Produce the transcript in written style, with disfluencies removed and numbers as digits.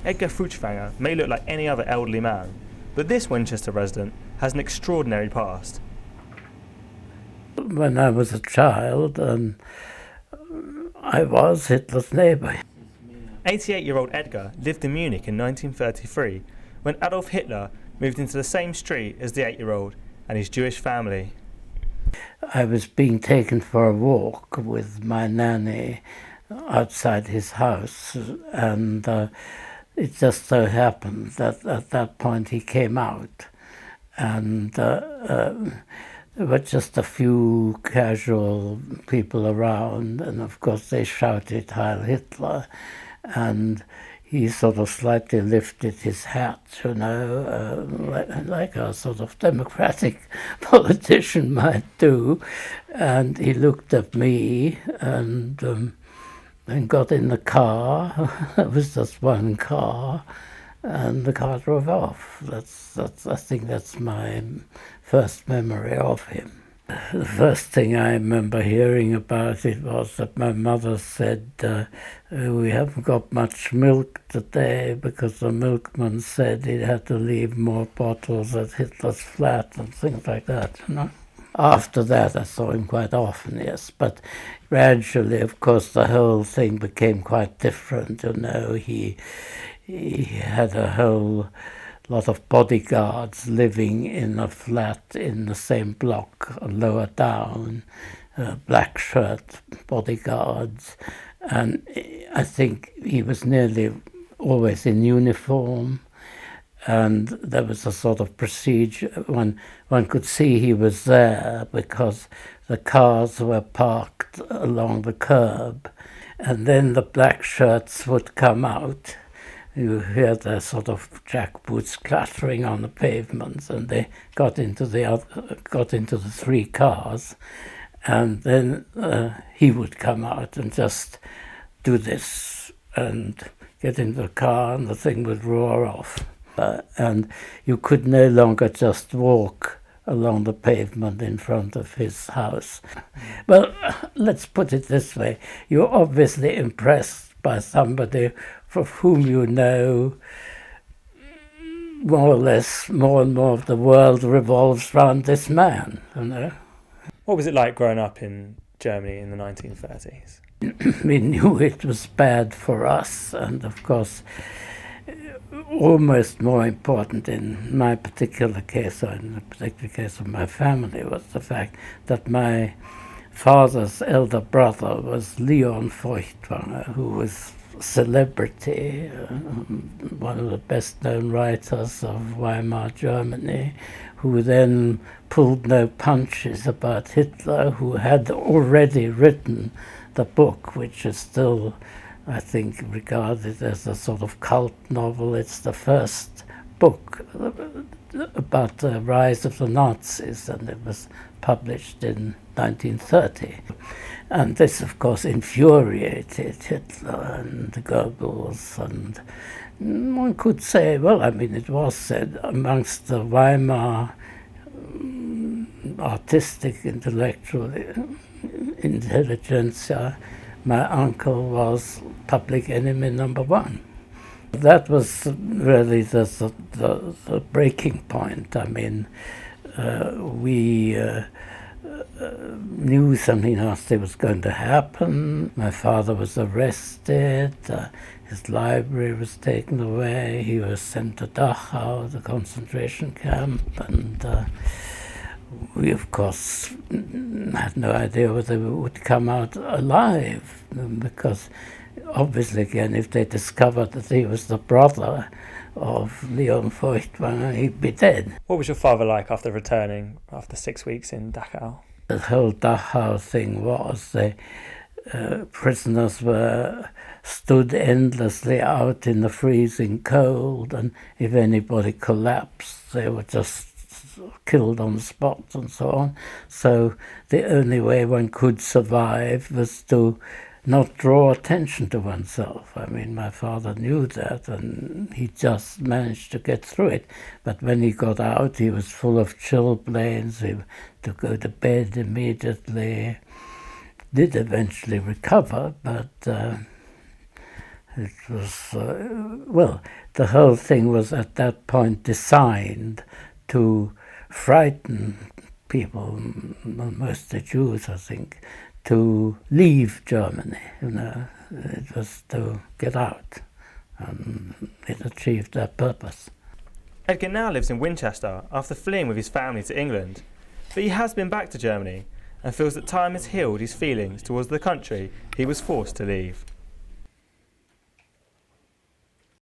Edgar Feuchtwanger may look like any other elderly man, but this Winchester resident has an extraordinary past. When I was a child, I was Hitler's neighbour. 88-year-old Edgar lived in Munich in 1933 when Adolf Hitler moved into the same street as the 8-year-old and his Jewish family. I was being taken for a walk with my nanny outside his house, and it just so happened that at that point he came out, and there were just a few casual people around, and of course they shouted Heil Hitler, and he sort of slightly lifted his hat, you know, like a sort of democratic politician might do, and he looked at me and got in the car. There was just one car, and the car drove off. I think that's my first memory of him. The first thing I remember hearing about it was that my mother said, we haven't got much milk today because the milkman said he had to leave more bottles at Hitler's flat and things like that, you know. After that I saw him quite often, yes, but gradually, of course, the whole thing became quite different, you know. He had a whole lot of bodyguards living in a flat in the same block lower down, black shirt bodyguards, and I think he was nearly always in uniform, and there was a sort of procedure. One could see he was there because the cars were parked along the curb, and then the black shirts would come out. You hear the sort of jackboots clattering on the pavements, and they got into the three cars, and then he would come out and just do this and get into the car, and the thing would roar off, and you could no longer just walk along the pavement in front of his house. Well, let's put it this way: you're obviously impressed by somebody for whom you know more or less more and more of the world revolves around this man, you know. What was it like growing up in Germany in the 1930s? We knew it was bad for us, and of course almost more important in my particular case, or in the particular case of my family, was the fact that my father's elder brother was Leon Feuchtwanger, who was celebrity, one of the best-known writers of Weimar Germany, who then pulled no punches about Hitler, who had already written the book, which is still, I think, regarded as a sort of cult novel. It's the first book about the rise of the Nazis, and it was published in 1930. And this, of course, infuriated Hitler and Goebbels, and one could say, well, I mean, it was said amongst the Weimar artistic intellectual intelligentsia, my uncle was public enemy number one. That was really the breaking point. I mean, we knew something nasty was going to happen. My father was arrested, his library was taken away, he was sent to Dachau, the concentration camp, and we, of course, had no idea whether we would come out alive, because obviously, again, if they discovered that he was the brother of Leon Feuchtwanger, he'd be dead. What was your father like after returning after 6 weeks in Dachau? The whole Dachau thing was the prisoners were stood endlessly out in the freezing cold, and if anybody collapsed, they were just killed on the spot and so on. So the only way one could survive was to not draw attention to oneself. I mean, my father knew that, and he just managed to get through it. But when he got out, he was full of chilblains. He had to go to bed immediately. Did eventually recover, but It was, well, the whole thing was at that point designed to frighten people, mostly Jews, I think, to leave Germany. It was to get out, and it achieved that purpose. Edgar now lives in Winchester after fleeing with his family to England, but he has been back to Germany and feels that time has healed his feelings towards the country he was forced to leave.